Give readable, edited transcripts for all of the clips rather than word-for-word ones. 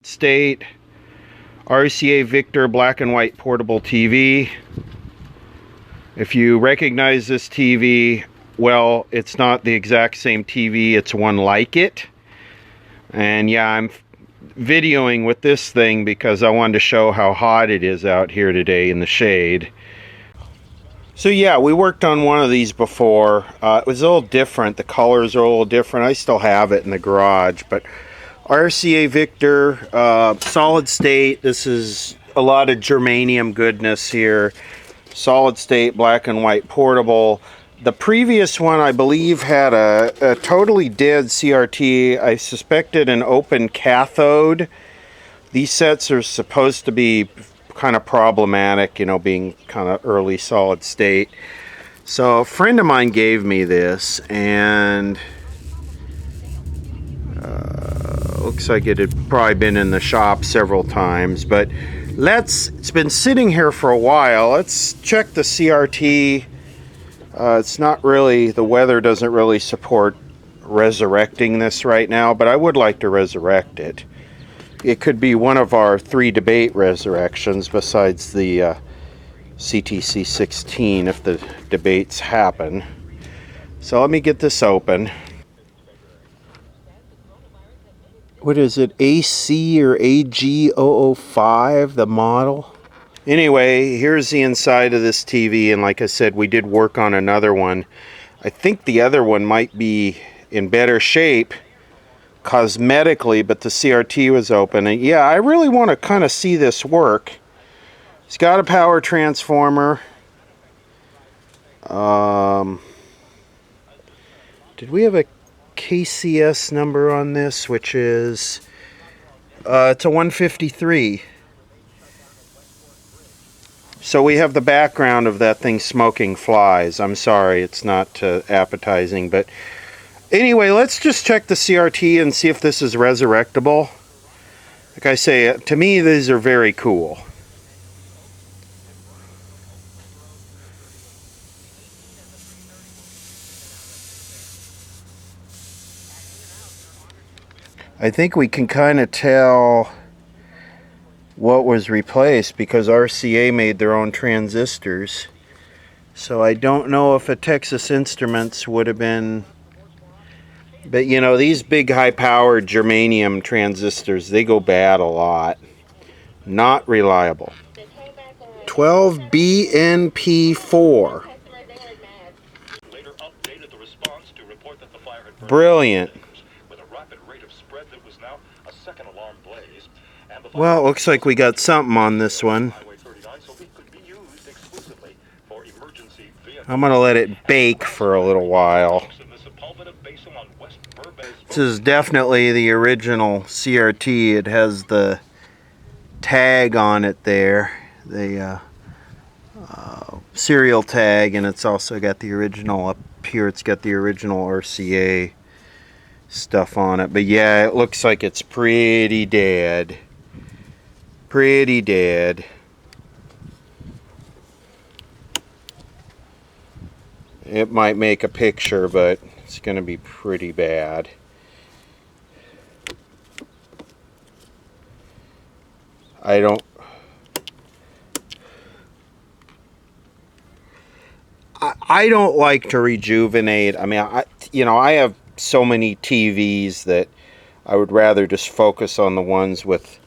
state RCA Victor black and white portable TV. If you recognize this TV, well, it's not the exact same TV, it's one like it. And yeah, I'm videoing with this thing because I wanted to show how hot it is out here today in the shade. So yeah, we worked on one of these before. It was a little different. The colors are a little different. I still have it in the garage, but RCA Victor, solid state. This is a lot of germanium goodness here. Solid state, black and white portable. The previous one, I believe, had a totally dead CRT. I suspected an open cathode. These sets are supposed to be kind of problematic, you know, being kind of early solid state. So a friend of mine gave me this, and looks like it had probably been in the shop several times, but it's been sitting here for a while. Let's check the CRT. It's not really, the weather doesn't really support resurrecting this right now, but I would like to resurrect it. It could be one of our 3 debate resurrections besides the CTC 16 if the debates happen. So let me get this open. What is it, AC or AG005, the model? Anyway, here's the inside of this TV, and like I said, we did work on another one. I think the other one might be in better shape cosmetically, but the CRT was open. And yeah, I really want to kind of see this work. It's got a power transformer. Did we have a KCS number on this, which is it's a 153. So we have the background of that thing smoking flies. I'm sorry, it's not appetizing, but anyway, let's just check the CRT and see if this is resurrectable. Like I say, to me these are very cool. I think we can kind of tell what was replaced because RCA made their own transistors. So I don't know if a Texas Instruments would have been, but you know, these big high-powered germanium transistors, they go bad a lot. Not reliable. 12BNP4. Brilliant. Well, it looks like we got something on this one. I'm going to let it bake for a little while. This is definitely the original CRT. It has the tag on it there, the serial tag, and it's also got the original up here. It's got the original RCA stuff on it. But yeah, it looks like it's pretty dead. Pretty dead. It might make a picture, but it's going to be pretty bad. I don't like to rejuvenate. I mean, I have so many TVs that I would rather just focus on the ones with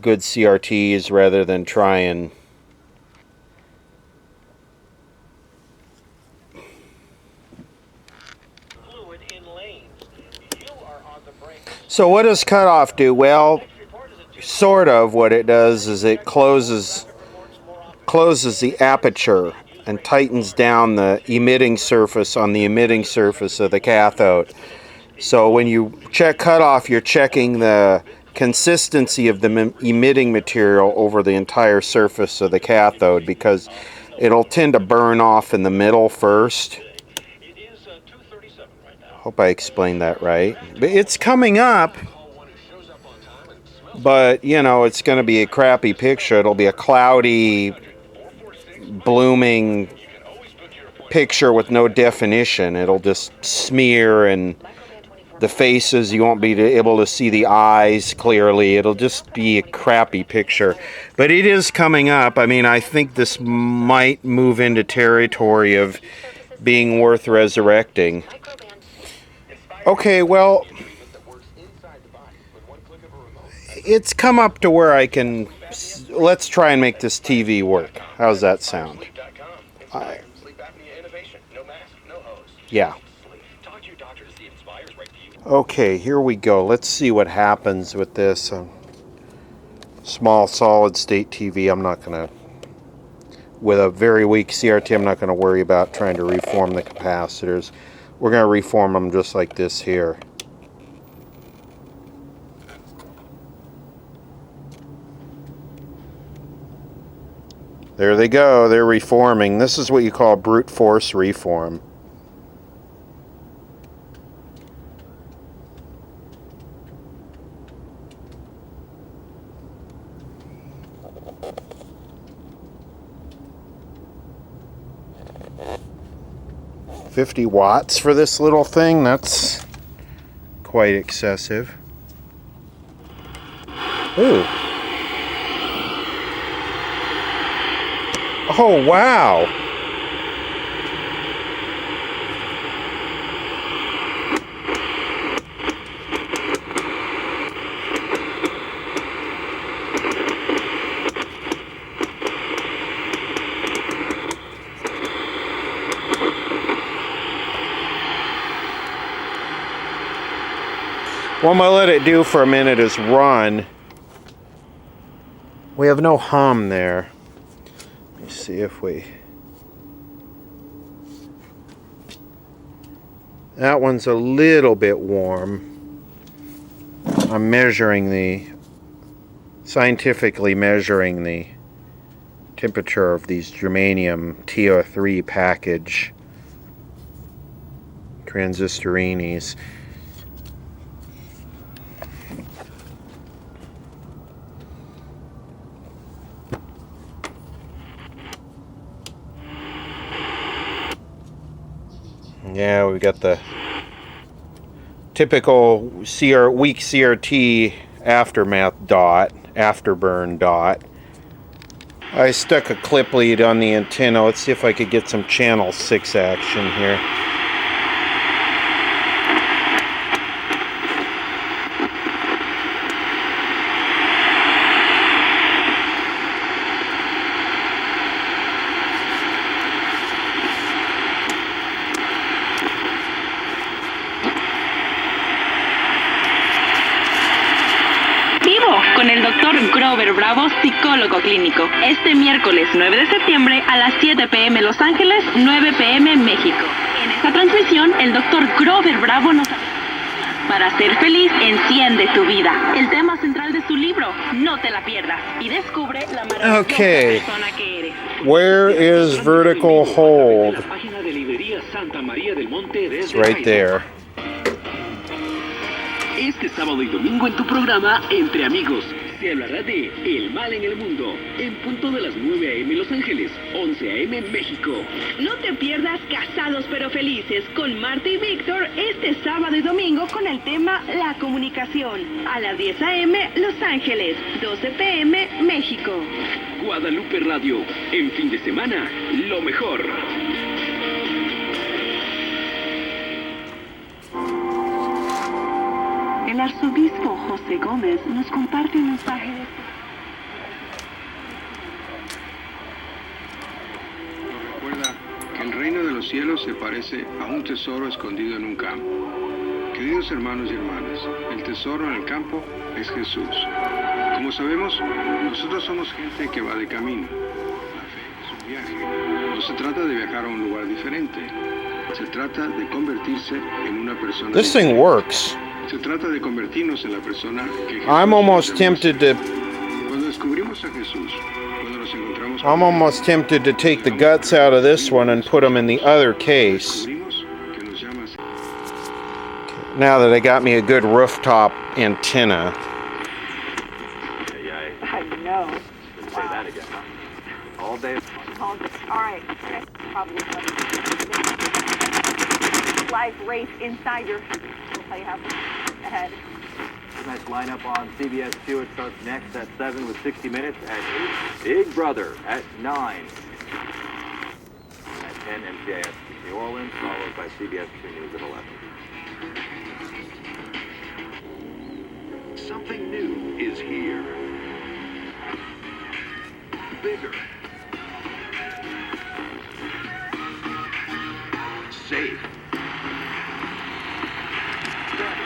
good CRTs rather than try and so what does cutoff do? Well, sort of what it does is it closes the aperture and tightens down the emitting surface on the emitting surface of the cathode. So when you check cutoff, you're checking the consistency of the emitting material over the entire surface of the cathode, because it'll tend to burn off in the middle first. Hope I explained that right. But it's coming up, but you know, it's going to be a crappy picture. It'll be a cloudy, blooming picture with no definition. It'll just smear and the faces. You won't be able to see the eyes clearly. It'll just be a crappy picture. But it is coming up. I mean, I think this might move into territory of being worth resurrecting. Okay, well, it's come up to where I can... Let's try and make this TV work. How's that sound? Yeah. Okay, here we go. Let's see what happens with this small solid state TV. I'm not going to... With a very weak CRT, I'm not going to worry about trying to reform the capacitors. We're going to reform them just like this here. There they go. They're reforming. This is what you call brute force reform. $50 watts for this little thing. That's quite excessive. Ooh. Oh, wow. What I'm going to let it do for a minute is run. We have no hum there. Let me see if we... That one's a little bit warm. I'm scientifically measuring the temperature of these germanium TO3 package transistorinis. Yeah, we've got the typical weak CRT afterburn dot. I stuck a clip lead on the antenna. Let's see if I could get some channel 6 action here. Con el doctor Grover Bravo, psicólogo clínico. Este miércoles 9 de septiembre a las 7 p.m. Los Ángeles, 9 p.m. México. En esta transmisión, el doctor Grover Bravo nos... Para ser feliz, enciende tu vida. El tema central de su libro, no te la pierdas. Y descubre la maravillosa persona que eres. Where is vertical hold? It's right there. Este sábado y domingo en tu programa Entre Amigos se hablará de El Mal en el Mundo, en punto de las 9 a.m. Los Ángeles, 11 a.m. México. No te pierdas Casados pero Felices con Marta y Víctor este sábado y domingo con el tema La Comunicación. A las 10 a.m. Los Ángeles, 12 p.m. México. Guadalupe Radio, en fin de semana, lo mejor. El arzobispo José Gómez nos comparte un mensaje de... Recuerda que el reino de los cielos se parece a un tesoro escondido en un campo. Queridos hermanos y hermanas, el tesoro en el campo es Jesús. Como sabemos, nosotros somos gente que va de camino. La fe es un viaje. No se trata de viajar a un lugar diferente. Se trata de convertirse en una persona... This thing works. Se trata de convertirnos en la persona que Jesús... I'm almost tempted to... Cuando descubrimos a Jesús, cuando nos encontramos... I'm almost tempted to take the guts out of this one and put them in the other case. Now that I got me a good rooftop antenna. I know. Say that again, huh? All day. All right. Probably. Live race inside your. We'll tell you how ahead. Tonight's lineup on CBS 2. It starts next at 7 with 60 Minutes. At 8, Big Brother at 9. At 10, NCIS New Orleans, followed by CBS 2 News at 11. Something new is here. Bigger. Safe.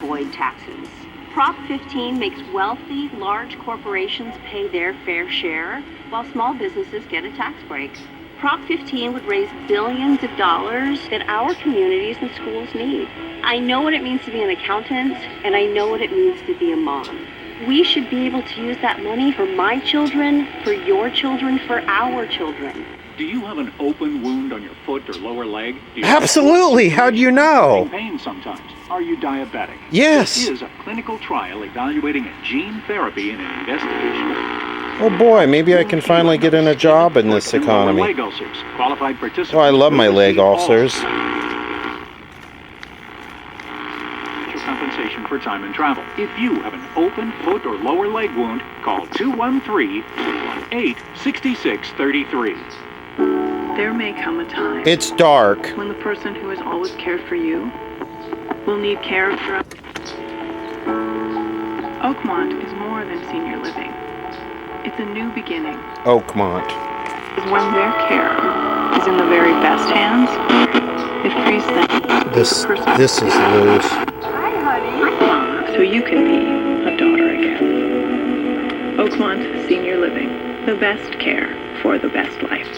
Avoid taxes. Prop 15 makes wealthy, large corporations pay their fair share, while small businesses get a tax break. Prop 15 would raise billions of dollars that our communities and schools need. I know what it means to be an accountant, and I know what it means to be a mom. We should be able to use that money for my children, for your children, for our children. Do you have an open wound on your foot or lower leg? Do you Absolutely. How'd you know? pain sometimes? Are you diabetic? Yes. This is a clinical trial evaluating a gene therapy in an investigation. Oh boy, maybe I can finally get in a job in this economy. Leg ulcers. Qualified participants. Oh, I love my leg ulcers. Compensation for time and travel. If you have an open foot or lower leg wound, call 213-218-6633. There may come a time It's dark. when the person who has always cared for you will need care for others. Oakmont is more than senior living. It's a new beginning. Oakmont. Is when their care is in the very best hands, it frees them. This is loose. So you can be a daughter again. Oakmont Senior Living. The best care for the best life.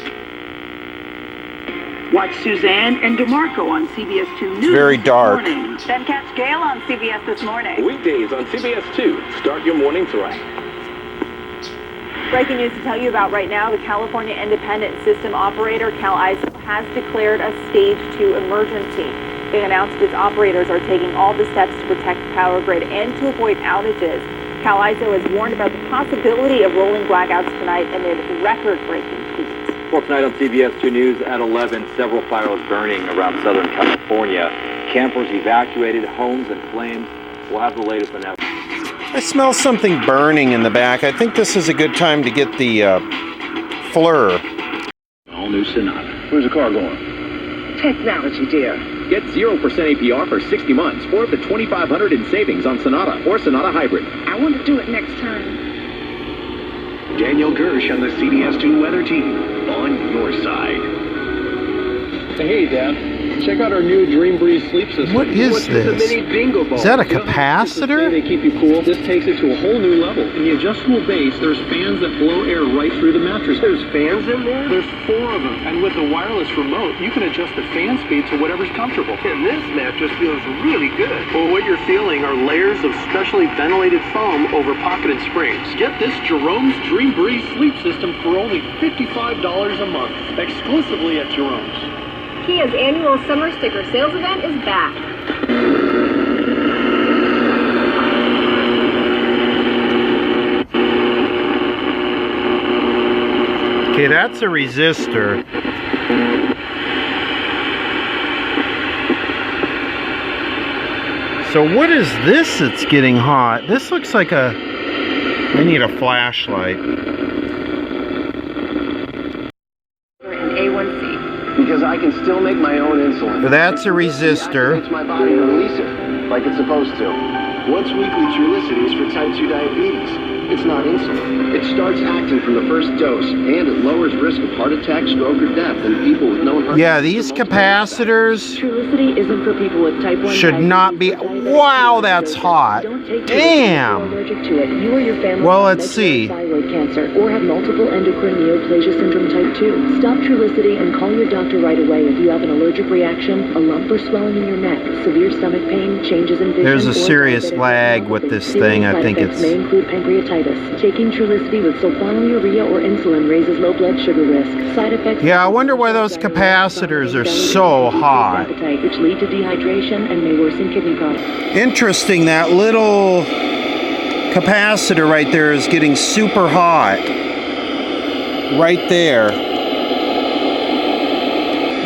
Watch Suzanne and DeMarco on CBS 2 News. Very dark. Then catch Gail on CBS This Morning. Weekdays on CBS 2. Start your mornings right. Breaking news to tell you about right now, the California Independent System Operator, CalISO, has declared a Stage 2 emergency. They announced its operators are taking all the steps to protect the power grid and to avoid outages. CalISO has warned about the possibility of rolling blackouts tonight amid record-breaking heat. For tonight on CBS 2 News at 11, several fires burning around Southern California. Campers evacuated, homes in flames. We'll have the latest on that. I smell something burning in the back. I think this is a good time to get the FLIR. All new Sonata. Where's the car going? Technology, dear. Get 0% APR for 60 months or up to $2,500 in savings on Sonata or Sonata Hybrid. I want to do it next time. Daniel Gersh on the CBS 2 weather team. On your side. Hey, Dad. Check out our new Dream Breeze sleep system. What is this? Is that a capacitor? They keep you cool. This takes it to a whole new level. In the adjustable base, there's fans that blow air right through the mattress. There's fans in there? There's 4 of them. And with the wireless remote, you can adjust the fan speed to whatever's comfortable. And this mattress feels really good. Well, what you're feeling are layers of specially ventilated foam over pocketed springs. Get this Jerome's Dream Breeze sleep system for only $55 a month. Exclusively at Jerome's. Kia's annual summer sticker sales event is back. Okay, that's a resistor. So what is this that's getting hot? This looks like a... I need a flashlight. Because I can still make my own insulin. So that's a resistor. It's my body to release it, like it's supposed to. Once weekly Trulicity is for type 2 diabetes. It's not insulin. It starts acting from the first dose, and it lowers risk of heart attack, stroke, or death in people with known heart. Yeah, these capacitors Trulicity isn't for people with type 1 should not be... Wow, that's hot. Damn. Well, let's see. Thyroid cancer or have multiple endocrine neoplasia syndrome type 2. Stop Trulicity and call your doctor right away if you have an allergic reaction, a lump or swelling in your neck, severe stomach pain, changes in vision. There's a serious lag with this thing. I think it's... may include pancreatitis. Taking Trulicity with sulfonylurea or insulin raises low blood sugar risk. Side effects. Yeah, I wonder why those capacitors are so hot. Which lead to dehydration and may worsen kidney problems. Interesting, that little capacitor right there is getting super hot. Right there.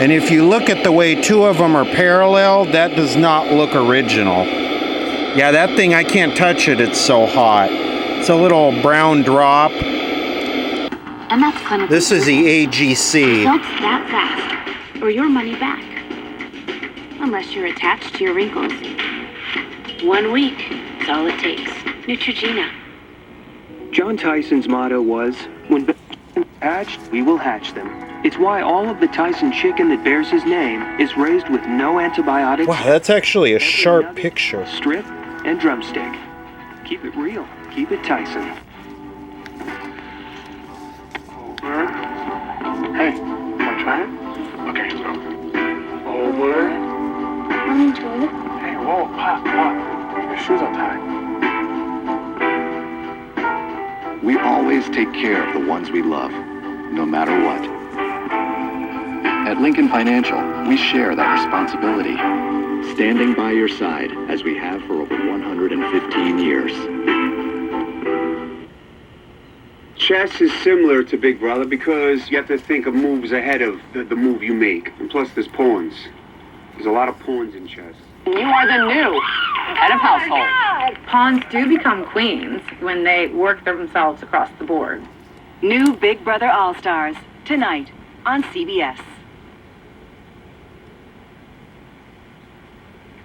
And if you look at the way two of them are parallel, that does not look original. Yeah, that thing, I can't touch it, it's so hot. It's a little brown drop. And that's clinical. This is the AGC. Results that fast, or your money back. Unless you're attached to your wrinkles. 1 week, that's all it takes. Neutrogena. John Tyson's motto was, when babies hatched, we will hatch them. It's why all of the Tyson chicken that bears his name is raised with no antibiotics. Wow, that's actually a sharp picture. Strip and drumstick. Keep it real. Keep it Tyson. Over. Hey, wanna try it? Okay, let's go. Over. Hey, whoa, pop. Your shoes untied. We always take care of the ones we love, no matter what. At Lincoln Financial, we share that responsibility, standing by your side as we have for over 115 years. Chess is similar to Big Brother because you have to think of moves ahead of the move you make. And plus, there's pawns. There's a lot of pawns in chess. You are the new head of household. Pawns do become queens when they work themselves across the board. New Big Brother All-Stars, tonight on CBS.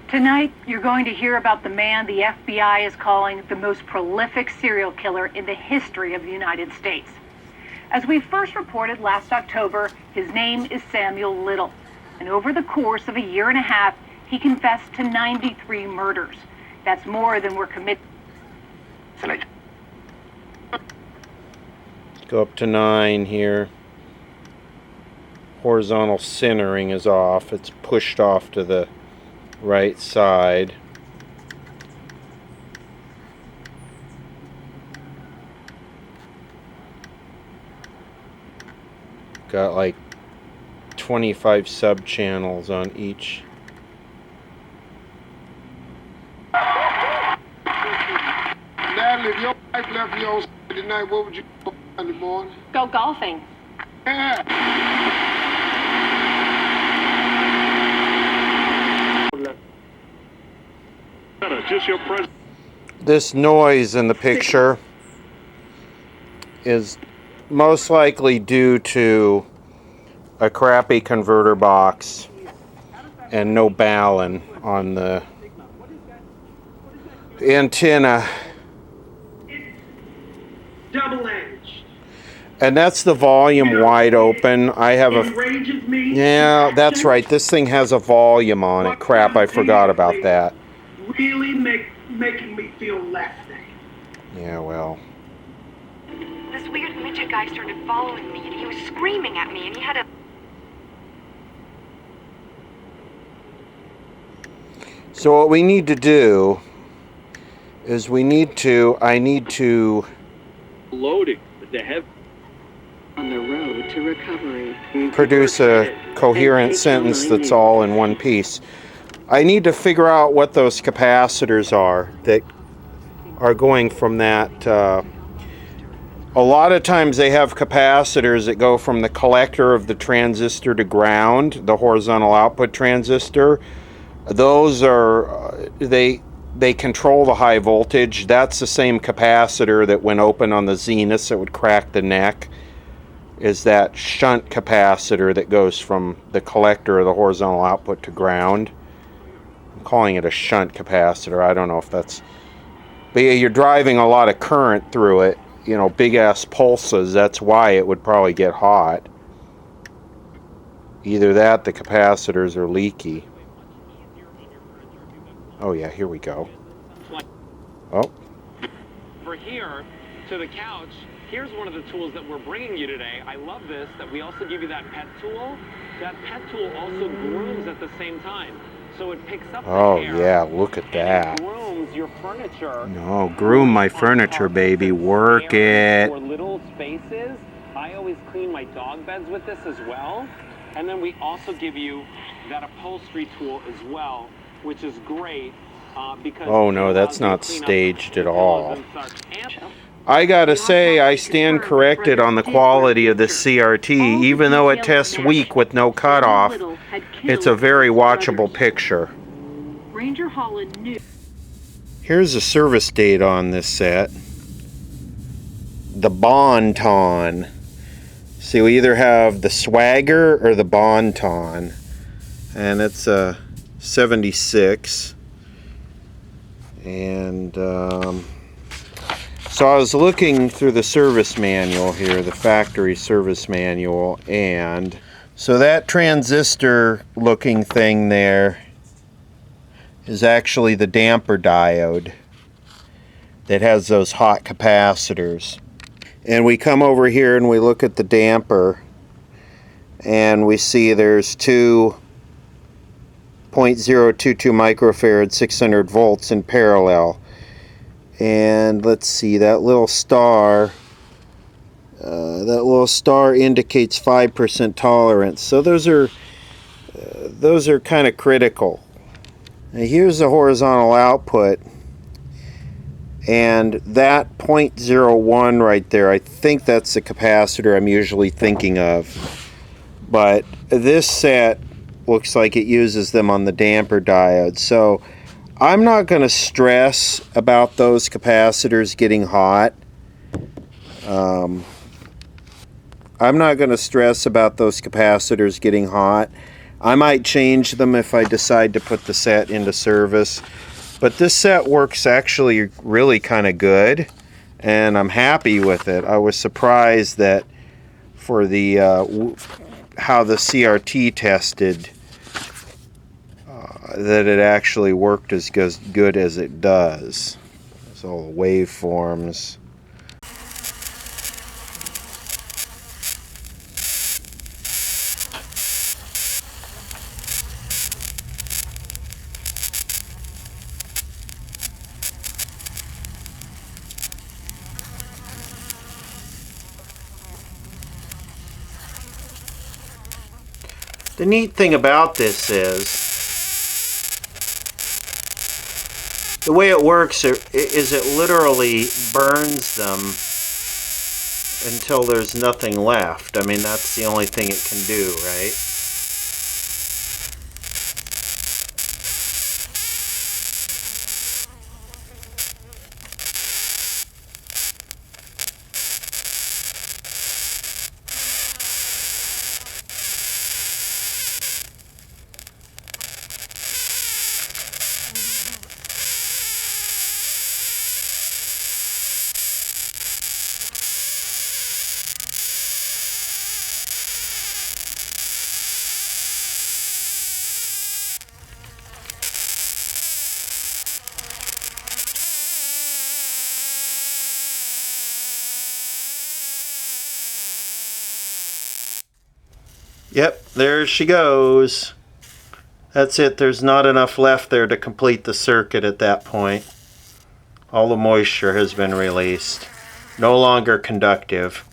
Tonight, you're going to hear about the man the FBI is calling the most prolific serial killer in the history of the United States. As we first reported last October, his name is Samuel Little. And over the course of a year and a half, he confessed to 93 murders. That's more than were committed tonight. Go up to 9 here. Horizontal centering is off. It's pushed off to the right side. Got like 25 sub channels on each. Natalie, if your wife left you on Saturday night, what would you do Sunday morning? Go golfing. This noise in the picture is most likely due to a crappy converter box and no balun on the antenna. Double-edged. And that's the volume wide open. I have a... Yeah, that's right. This thing has a volume on it. Crap, I forgot about that. Really making me feel less than. Yeah, well. This weird midget guy started following me, and he was screaming at me, and he had a... So what we need to do is I need to Loading with the heavy On the road to recovery. produce a coherent sentence that's all in one piece. I need to figure out what those capacitors are that are going from that. A lot of times they have capacitors that go from the collector of the transistor to ground, the horizontal output transistor. Those are, they control the high voltage. That's the same capacitor that when open on the Zeniths that would crack the neck, is that shunt capacitor that goes from the collector of the horizontal output to ground. I'm calling it a shunt capacitor. I don't know if that's... But yeah, you're driving a lot of current through it, you know, big ass pulses. That's why it would probably get hot. Either that, the capacitors are leaky. Oh yeah, here we go. Oh. Over here to the couch, here's one of the tools that we're bringing you today. I love this, that we also give you that pet tool. That pet tool also grooms at the same time. So it picks up the hair. Yeah, look at that. It grooms your furniture. No, groom my furniture, baby. Work it. For little spaces. I always clean my dog beds with this as well. And then we also give you that upholstery tool as well, which is great because... Oh no, that's not staged at all. I gotta say, I stand corrected on the quality of the CRT. Even though it tests weak with no cutoff, it's a very watchable picture. Ranger Holland knew. Here's the service date on this set. The Bon-Ton. See, we either have the Swagger or the Bon-Ton. And it's a 76. And so I was looking through the service manual here, the factory service manual, and so that transistor looking thing there is actually the damper diode that has those hot capacitors. And we come over here and we look at the damper and we see there's two 0.022 microfarad 600 volts in parallel. And let's see, that little star indicates 5% tolerance. So those are kind of critical. Now here's the horizontal output, and that 0.01 right there, I think that's the capacitor I'm usually thinking of. But this set looks like it uses them on the damper diode. So I'm not going to stress about those capacitors getting hot. I'm not going to stress about those capacitors getting hot. I might change them if I decide to put the set into service. But this set works actually really kind of good, and I'm happy with it. I was surprised that for the how the CRT tested, that it actually worked as good as it does. It's all the waveforms. The neat thing about this is the way it works is it literally burns them until there's nothing left. I mean, that's the only thing it can do, right? Yep, there she goes. That's it. There's not enough left there to complete the circuit at that point. All the moisture has been released. No longer conductive.